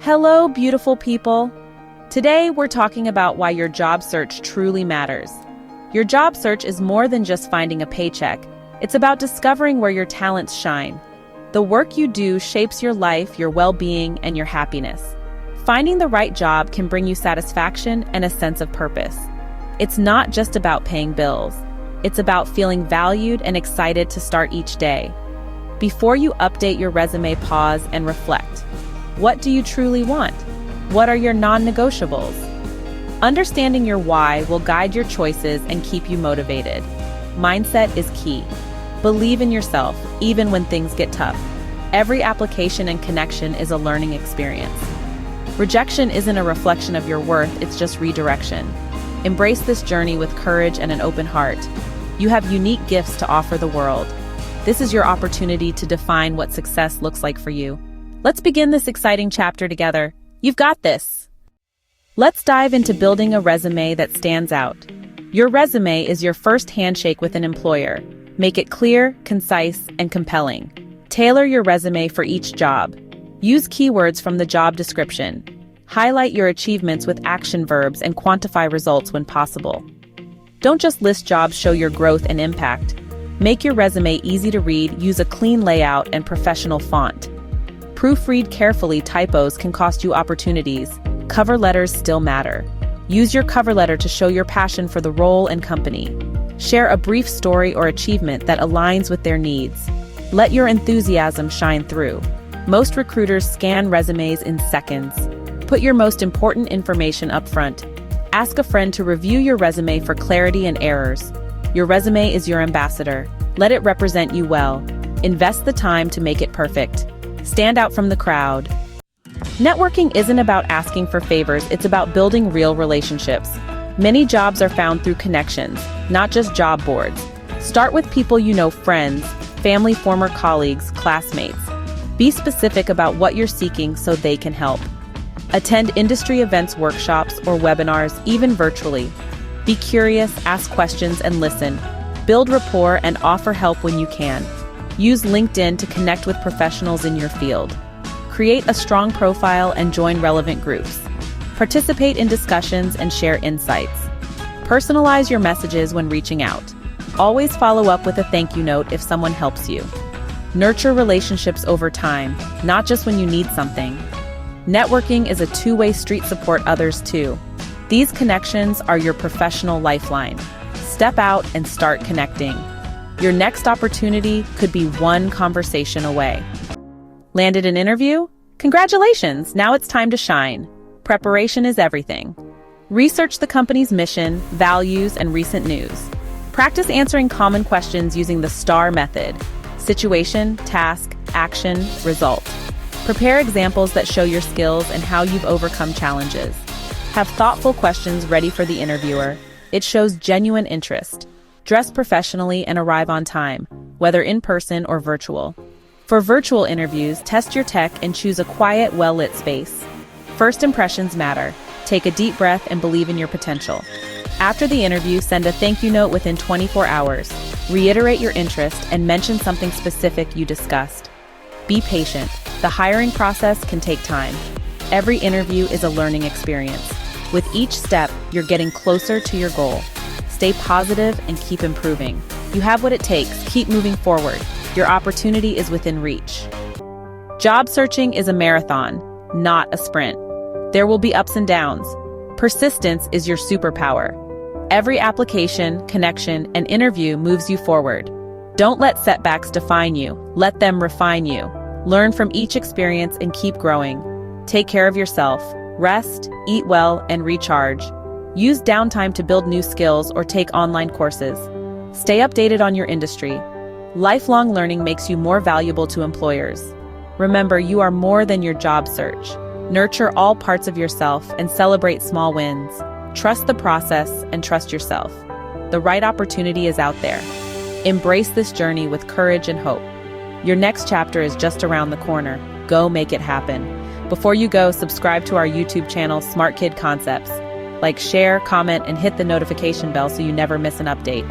Hello, beautiful people. Today, we're talking about why your job search truly matters. Your job search is more than just finding a paycheck. It's about discovering where your talents shine. The work you do shapes your life, your well-being, and your happiness. Finding the right job can bring you satisfaction and a sense of purpose. It's not just about paying bills. It's about feeling valued and excited to start each day. Before you update your resume, pause and reflect. What do you truly want? What are your non-negotiables? Understanding your why will guide your choices and keep you motivated. Mindset is key. Believe in yourself, even when things get tough. Every application and connection is a learning experience. Rejection isn't a reflection of your worth, it's just redirection. Embrace this journey with courage and an open heart. You have unique gifts to offer the world. This is your opportunity to define what success looks like for you. Let's begin this exciting chapter together. You've got this. Let's dive into building a resume that stands out. Your resume is your first handshake with an employer. Make it clear, concise, and compelling. Tailor your resume for each job. Use keywords from the job description. Highlight your achievements with action verbs and quantify results when possible. Don't just list jobs, show your growth and impact. Make your resume easy to read, use a clean layout and professional font. Proofread carefully, typos can cost you opportunities. Cover letters still matter. Use your cover letter to show your passion for the role and company. Share a brief story or achievement that aligns with their needs. Let your enthusiasm shine through. Most recruiters scan resumes in seconds. Put your most important information up front. Ask a friend to review your resume for clarity and errors. Your resume is your ambassador. Let it represent you well. Invest the time to make it perfect. Stand out from the crowd. Networking isn't about asking for favors, it's about building real relationships. Many jobs are found through connections, not just job boards. Start with people you know, friends, family, former colleagues, classmates. Be specific about what you're seeking so they can help. Attend industry events, workshops, or webinars, even virtually. Be curious, ask questions, and listen. Build rapport and offer help when you can. Use LinkedIn to connect with professionals in your field. Create a strong profile and join relevant groups. Participate in discussions and share insights. Personalize your messages when reaching out. Always follow up with a thank you note if someone helps you. Nurture relationships over time, not just when you need something. Networking is a two-way street. Support others too. These connections are your professional lifeline. Step out and start connecting. Your next opportunity could be one conversation away. Landed an interview? Congratulations! Now it's time to shine. Preparation is everything. Research the company's mission, values, and recent news. Practice answering common questions using the STAR method. Situation, task, action, result. Prepare examples that show your skills and how you've overcome challenges. Have thoughtful questions ready for the interviewer. It shows genuine interest. Dress professionally and arrive on time, whether in person or virtual. For virtual interviews, test your tech and choose a quiet, well-lit space. First impressions matter. Take a deep breath and believe in your potential. After the interview, send a thank you note within 24 hours. Reiterate your interest and mention something specific you discussed. Be patient. The hiring process can take time. Every interview is a learning experience. With each step, you're getting closer to your goal. Stay positive and keep improving. You have what it takes. Keep moving forward. Your opportunity is within reach. Job searching is a marathon, not a sprint. There will be ups and downs. Persistence is your superpower. Every application, connection, and interview moves you forward. Don't let setbacks define you. Let them refine you. Learn from each experience and keep growing. Take care of yourself. Rest, eat well, and recharge. Use downtime to build new skills or take online courses. Stay updated on your industry. Lifelong learning makes you more valuable to employers. Remember, you are more than your job search. Nurture all parts of yourself and celebrate small wins. Trust the process and trust yourself. The right opportunity is out there. Embrace this journey with courage and hope. Your next chapter is just around the corner. Go make it happen. Before you go, subscribe to our YouTube channel, Smart Kydd Concepts. Like, share, comment, and hit the notification bell so you never miss an update.